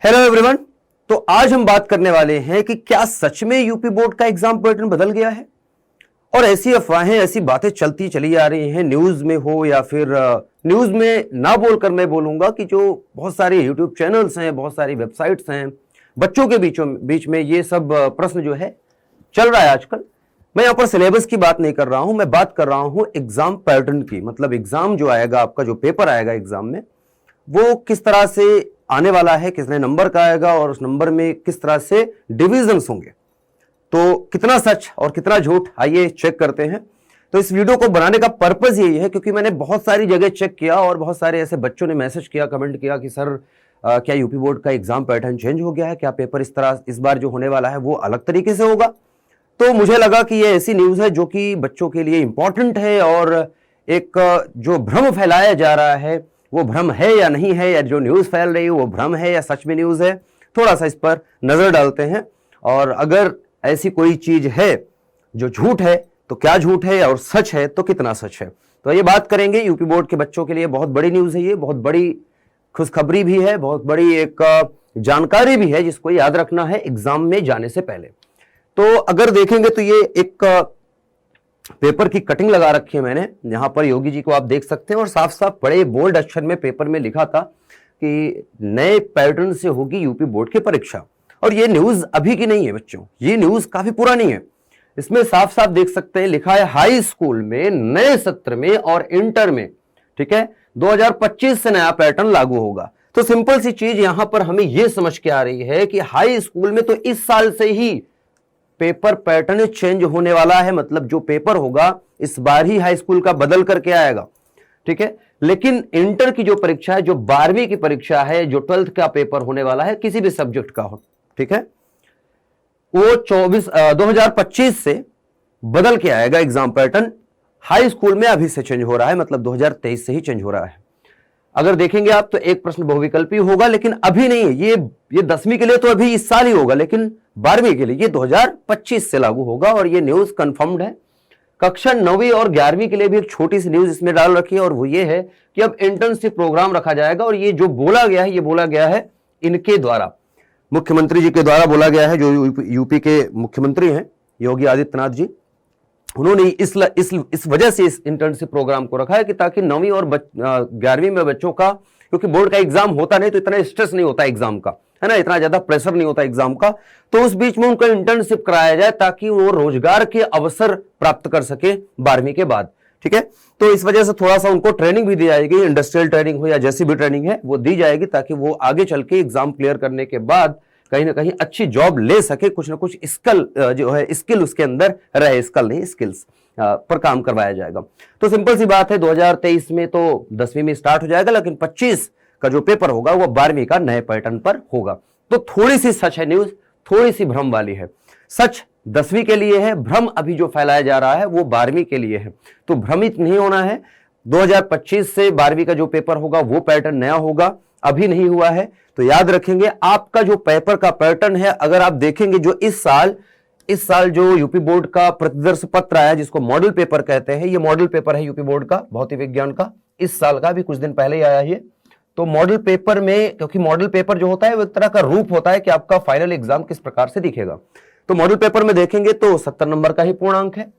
Hello everyone. तो आज हम बात करने वाले हैं कि क्या सच में यूपी बोर्ड का एग्जाम पैटर्न बदल गया है। और ऐसी अफवाहें, ऐसी बातें चलती चली आ रही हैं, न्यूज में हो या फिर न्यूज में ना बोलकर मैं बोलूंगा कि जो बहुत सारे यूट्यूब चैनल्स हैं, बहुत सारी वेबसाइट्स हैं, बच्चों के बीच में ये सब प्रश्न जो है चल रहा है आजकल। मैं यहां पर सिलेबस की बात नहीं कर रहा हूं, मैं बात कर रहा हूं एग्जाम पैटर्न की। मतलब एग्जाम जो आएगा, आपका जो पेपर आएगा एग्जाम में, वो किस तरह से आने वाला है, कितने नंबर का आएगा और उस नंबर में किस तरह से डिविजन्स होंगे। तो कितना सच और कितना झूठ, आइए चेक करते हैं। तो इस वीडियो को बनाने का पर्पस यही है क्योंकि मैंने बहुत सारी जगह चेक किया और बहुत सारे ऐसे बच्चों ने मैसेज किया, कमेंट किया कि सर क्या यूपी बोर्ड का एग्जाम पैटर्न चेंज हो गया है, क्या पेपर इस बार जो होने वाला है वो अलग तरीके से होगा। तो मुझे लगा कि ये ऐसी न्यूज है जो कि बच्चों के लिए इंपॉर्टेंट है और एक जो भ्रम फैलाया जा रहा है वो भ्रम है या नहीं है, या जो न्यूज फैल रही है वो भ्रम है या सच में न्यूज है, थोड़ा सा इस पर नजर डालते हैं। और अगर ऐसी कोई चीज है जो झूठ है तो क्या झूठ है और सच है तो कितना सच है। तो ये बात करेंगे। यूपी बोर्ड के बच्चों के लिए बहुत बड़ी न्यूज है, ये बहुत बड़ी खुशखबरी भी है, बहुत बड़ी एक जानकारी भी है जिसको याद रखना है एग्जाम में जाने से पहले। तो अगर देखेंगे तो ये एक पेपर की कटिंग लगा रखी है मैंने, यहां पर योगी जी को आप देख सकते हैं और साफ साफ बड़े बोल्ड अक्षर में पेपर में लिखा था कि नए पैटर्न से होगी यूपी बोर्ड की परीक्षा। और ये न्यूज अभी की नहीं है बच्चों, ये न्यूज काफी पुरानी है। इसमें साफ साफ देख सकते हैं लिखा है हाई स्कूल में नए सत्र में और इंटर में, ठीक है, 2025 से नया पैटर्न लागू होगा। तो सिंपल सी चीज यहां पर हमें यह समझ के आ रही है कि हाई स्कूल में तो इस साल से ही पेपर पैटर्न चेंज होने वाला है। मतलब जो पेपर होगा इस बार ही हाई स्कूल का बदल करके आएगा, ठीक है। लेकिन इंटर की जो परीक्षा है, जो 12वीं की परीक्षा है, जो 12th का पेपर होने वाला है किसी भी सब्जेक्ट का हो, ठीक है, वो 2025 से बदल के आएगा एग्जाम पैटर्न। हाई स्कूल में अभी से चेंज हो रहा है, मतलब 2023 से ही चेंज हो रहा है। अगर देखेंगे आप तो एक प्रश्न बहुविकल्पी होगा, लेकिन अभी नहीं है। ये 10वीं के लिए तो अभी इस साल ही होगा, लेकिन 12वीं के लिए ये 2025 से लागू होगा और ये न्यूज कंफर्म्ड है। कक्षा 9वीं और 11वीं के लिए भी एक छोटी सी न्यूज इसमें डाल रखी है और वो ये है कि अब इंटर्नशिप प्रोग्राम रखा जाएगा। और ये जो बोला गया है, ये बोला गया है इनके द्वारा, मुख्यमंत्री जी के द्वारा बोला गया है, जो यूपी के मुख्यमंत्री हैं योगी आदित्यनाथ जी। उन्होंने इस वजह से इस इंटर्नशिप प्रोग्राम को रखा है कि ताकि 9वीं और 11वीं में बच्चों का, क्योंकि बोर्ड का एग्जाम होता नहीं तो इतना स्ट्रेस नहीं होता एग्जाम का, है ना, इतना ज्यादा प्रेशर नहीं होता एग्जाम का। तो उस बीच में उनका इंटर्नशिप कराया जाए ताकि वो रोजगार के अवसर प्राप्त कर सके 12वीं के बाद, ठीक है। तो इस वजह से थोड़ा सा उनको ट्रेनिंग भी दी जाएगी, इंडस्ट्रियल ट्रेनिंग हो या जैसी भी ट्रेनिंग है वो दी जाएगी, ताकि वो आगे चल के एग्जाम क्लियर करने के बाद कहीं ना कहीं अच्छी जॉब ले सके, कुछ ना कुछ स्किल जो है, स्किल उसके अंदर रहे, स्किल नहीं स्किल्स पर काम करवाया जाएगा। तो सिंपल सी बात है, 2023 में तो 10वीं में स्टार्ट हो जाएगा, लेकिन 25 का जो पेपर होगा वो 12वीं का नए पैटर्न पर होगा। तो थोड़ी सी सच है न्यूज, थोड़ी सी भ्रम वाली है। सच 10वीं के लिए है, भ्रम अभी जो फैलाया जा रहा है वो 12वीं के लिए है। तो भ्रमित नहीं होना है। 2025 से 12वीं का जो पेपर होगा वो पैटर्न नया होगा, अभी नहीं हुआ है। तो याद रखेंगे आपका जो पेपर का पैटर्न है, अगर आप देखेंगे जो इस साल जो यूपी बोर्ड का प्रतिदर्श पत्र आया, जिसको मॉडल पेपर कहते हैं, ये मॉडल पेपर है यूपी बोर्ड का भौतिक विज्ञान का, इस साल का भी कुछ दिन पहले ही आया है। तो मॉडल पेपर में, क्योंकि मॉडल पेपर जो होता है वो एक तरह का रूप होता है कि आपका फाइनल एग्जाम किस प्रकार से दिखेगा। तो मॉडल पेपर में देखेंगे तो 70 नंबर का ही पूर्णांक है,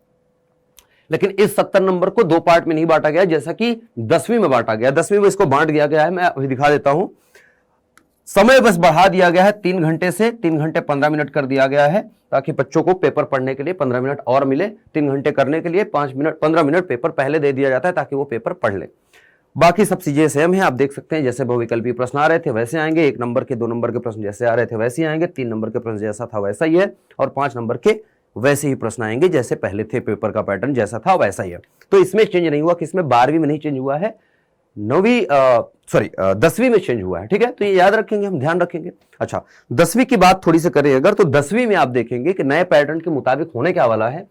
लेकिन इस 70 नंबर को दो पार्ट में नहीं बांटा गया जैसा कि 10वीं में बांटा गया। 10वीं में इसको बांट दिया गया है, मैं अभी दिखा देता हूं। समय बस बढ़ा दिया गया है, 3 घंटे से 3 घंटे 15 मिनट कर दिया गया है, ताकि बच्चों को पेपर पढ़ने के लिए 15 मिनट और मिले। 3 घंटे करने के लिए 15 मिनट पेपर पहले दे दिया जाता है ताकि वो पेपर पढ़ ले। बाकी सब चीजें सेम है, आप देख सकते हैं। जैसे बहुविकल्पी प्रश्न आ रहे थे वैसे आएंगे, 1 नंबर के 2 नंबर के प्रश्न जैसे आ रहे थे वैसे ही आएंगे, 3 नंबर के प्रश्न जैसा था वैसा ही है, और 5 नंबर के वैसे ही प्रश्न आएंगे जैसे पहले थे। पेपर का पैटर्न जैसा था वैसा ही है। तो इसमें चेंज नहीं हुआ, किसमें 12वीं में नहीं चेंज हुआ है, 10वीं में चेंज हुआ है, ठीक है। तो ये याद रखेंगे, हम ध्यान रखेंगे। अच्छा, 10वीं की बात थोड़ी सी करें अगर, तो 10वीं में आप देखेंगे कि नए पैटर्न के मुताबिक होने क्या वाला है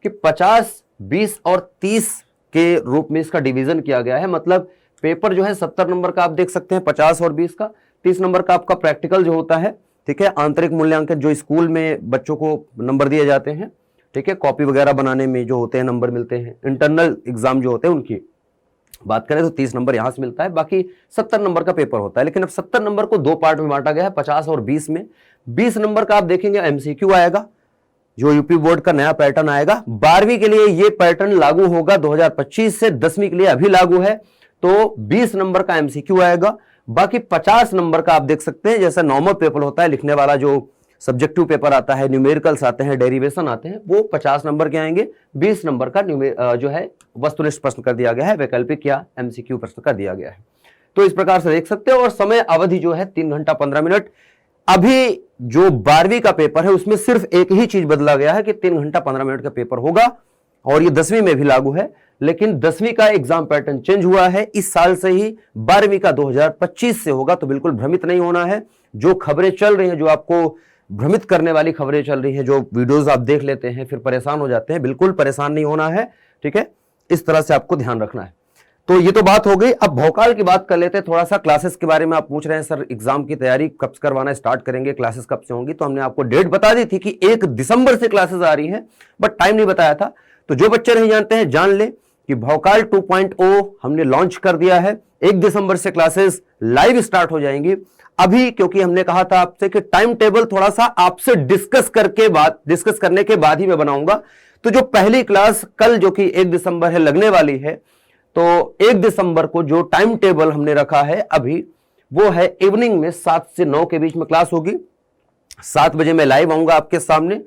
कि 50, 20 और 30 के रूप में इसका डिवीजन किया गया है। मतलब पेपर जो है 70 नंबर का आप देख सकते हैं, 50 और 20 का, 30 नंबर का आपका प्रैक्टिकल जो होता है, ठीक है, आंतरिक मूल्यांकन जो स्कूल में बच्चों को नंबर दिए जाते हैं, ठीक है, कॉपी वगैरह बनाने में जो होते हैं नंबर मिलते हैं, इंटरनल एग्जाम जो होते हैं उनकी, बात करें तो 30 नंबर यहां से मिलता है, बाकी 70 नंबर का पेपर होता है। लेकिन अब 70 नंबर को दो पार्ट में बांटा गया है, 50 और 20 में। 20 नंबर का आप देखेंगे एमसीक्यू आएगा, जो यूपी बोर्ड का नया पैटर्न आएगा। 12वीं के लिए यह पैटर्न लागू होगा 2025 से, 10वीं के लिए अभी लागू है। तो 20 नंबर का एमसीक्यू आएगा। बाकी 50 नंबर का आप देख सकते हैं, जैसा नॉर्मल पेपर होता है लिखने वाला, जो सब्जेक्टिव पेपर आता है, न्यूमेरिकल्स आते हैं, डेरिवेशन आते हैं, वो 50 नंबर के आएंगे। 20 नंबर का जो है वस्तुनिष्ठ प्रश्न कर दिया गया है, वैकल्पिक या एमसीक्यू प्रश्न कर दिया गया है। तो इस प्रकार से देख सकते हो। और समय अवधि जो है 3 घंटा 15 मिनट। अभी जो 12वीं का पेपर है उसमें सिर्फ एक ही चीज बदला गया है कि 3 घंटा 15 मिनट का पेपर होगा, और ये 10वीं में भी लागू है। लेकिन 10वीं का एग्जाम पैटर्न चेंज हुआ है इस साल से ही, 12वीं का 2025 से होगा। तो बिल्कुल भ्रमित नहीं होना है। जो खबरें चल रही हैं, जो आपको भ्रमित करने वाली खबरें चल रही हैं, जो वीडियोस आप देख लेते हैं फिर परेशान हो जाते हैं, बिल्कुल परेशान नहीं होना है, ठीक है। इस तरह से आपको ध्यान रखना है। तो ये तो बात हो गई। अब भौकाल की बात कर लेते हैं थोड़ा सा। क्लासेस के बारे में आप पूछ रहे हैं, सर एग्जाम की तैयारी कब से करवाना स्टार्ट करेंगे, क्लासेस कब से होंगी। तो हमने आपको डेट बता दी थी कि 1 दिसंबर से क्लासेस आ रही हैं, बट टाइम नहीं बताया था। तो जो बच्चे नहीं जानते हैं जान ले कि भौकाल 2.0 हमने लॉन्च कर दिया है। 1 दिसंबर से क्लासेस लाइव स्टार्ट हो जाएंगी। अभी क्योंकि हमने कहा था आपसे कि टाइम टेबल थोड़ा सा आपसे डिस्कस करने के बाद ही मैं बनाऊंगा। तो जो पहली क्लास कल जो कि 1 दिसंबर है लगने वाली है, तो 1 दिसंबर को जो टाइम टेबल हमने रखा है अभी, वो है इवनिंग में 7 से 9 के बीच में क्लास होगी। 7 बजे मैं लाइव आऊंगा आपके सामने।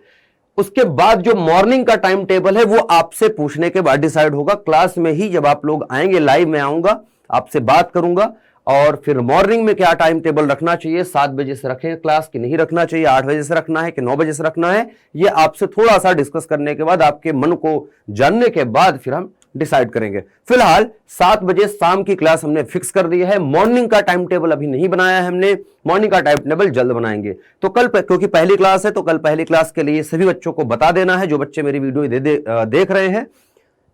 उसके बाद जो मॉर्निंग का टाइम टेबल है वो आपसे पूछने के बाद डिसाइड होगा। क्लास में ही जब आप लोग आएंगे लाइव में आऊंगा, आपसे बात करूंगा, और फिर मॉर्निंग में क्या टाइम टेबल रखना चाहिए, 7 बजे से रखें क्लास कि नहीं रखना चाहिए, 8 बजे से रखना है कि 9 बजे से रखना है, ये आपसे थोड़ा सा डिस्कस करने के बाद, आपके मन को जानने के बाद फिर हम डिसाइड करेंगे। फिलहाल 7 बजे शाम की क्लास हमने फिक्स कर दी है। मॉर्निंग का टाइम टेबल अभी नहीं बनाया है हमने, मॉर्निंग का टाइम टेबल जल्द बनाएंगे। तो कल क्योंकि पहली क्लास है, तो कल पहली क्लास के लिए सभी बच्चों को बता देना है। जो बच्चे मेरी वीडियो देख रहे हैं,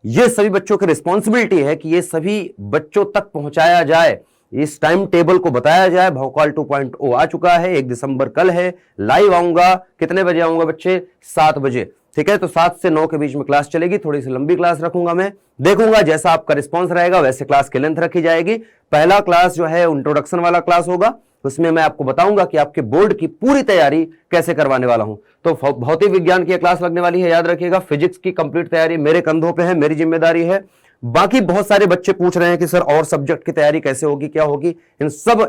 ये सभी बच्चों की रिस्पॉन्सिबिलिटी है कि ये सभी बच्चों तक पहुंचाया जाए, इस टाइम टेबल को बताया जाए। भौकाल 2.0 आ चुका है, 1 दिसंबर कल है, लाइव आऊंगा। कितने बजे आऊंगा बच्चे? 7 बजे, ठीक है। तो 7 से 9 के बीच में क्लास चलेगी। थोड़ी सी लंबी क्लास रखूंगा मैं, देखूंगा जैसा आपका रिस्पांस रहेगा वैसे क्लास की लेंथ रखी जाएगी। पहला क्लास जो है इंट्रोडक्शन वाला क्लास होगा, उसमें मैं आपको बताऊंगा कि आपके बोर्ड की पूरी तैयारी कैसे करवाने वाला हूं। तो भौतिक विज्ञान की क्लास लगने वाली है, याद रखिएगा। फिजिक्स की कंप्लीट तैयारी मेरे कंधों पे है, मेरी जिम्मेदारी है। बाकी बहुत सारे बच्चे पूछ रहे हैं कि सर और सब्जेक्ट की तैयारी कैसे होगी, क्या होगी। इन सब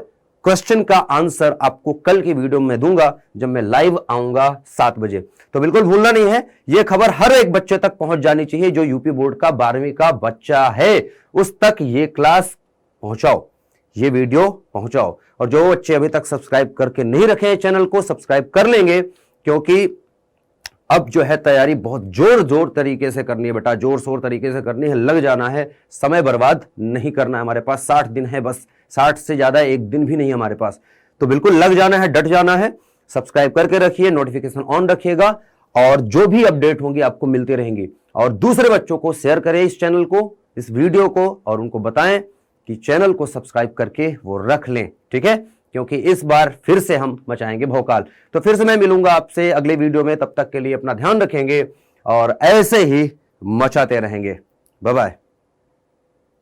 क्वेश्चन का आंसर आपको कल की वीडियो में दूंगा जब मैं लाइव आऊंगा 7 बजे। तो बिल्कुल भूलना नहीं है, यह खबर हर एक बच्चे तक पहुंच जानी चाहिए जो यूपी बोर्ड का 12वीं का बच्चा है, उस तक ये क्लास पहुंचाओ, ये वीडियो पहुंचाओ। और जो बच्चे अभी तक सब्सक्राइब करके नहीं रखे हैं चैनल को, सब्सक्राइब कर लेंगे, क्योंकि अब जो है तैयारी बहुत जोर तरीके से करनी है बेटा, जोर शोर तरीके से करनी है, लग जाना है, समय बर्बाद नहीं करना है। हमारे पास 60 दिन है बस, 60 से ज्यादा एक दिन भी नहीं हमारे पास। तो बिल्कुल लग जाना है, डट जाना है। सब्सक्राइब करके रखिए, नोटिफिकेशन ऑन रखिएगा, और जो भी अपडेट होंगी आपको मिलती रहेंगी। और दूसरे बच्चों को शेयर करें इस चैनल को, इस वीडियो को, और उनको बताएं कि चैनल को सब्सक्राइब करके वो रख लें, ठीक है। क्योंकि इस बार फिर से हम मचाएंगे भौकाल। तो फिर से मैं मिलूंगा आपसे अगले वीडियो में, तब तक के लिए अपना ध्यान रखेंगे और ऐसे ही मचाते रहेंगे। Bye bye.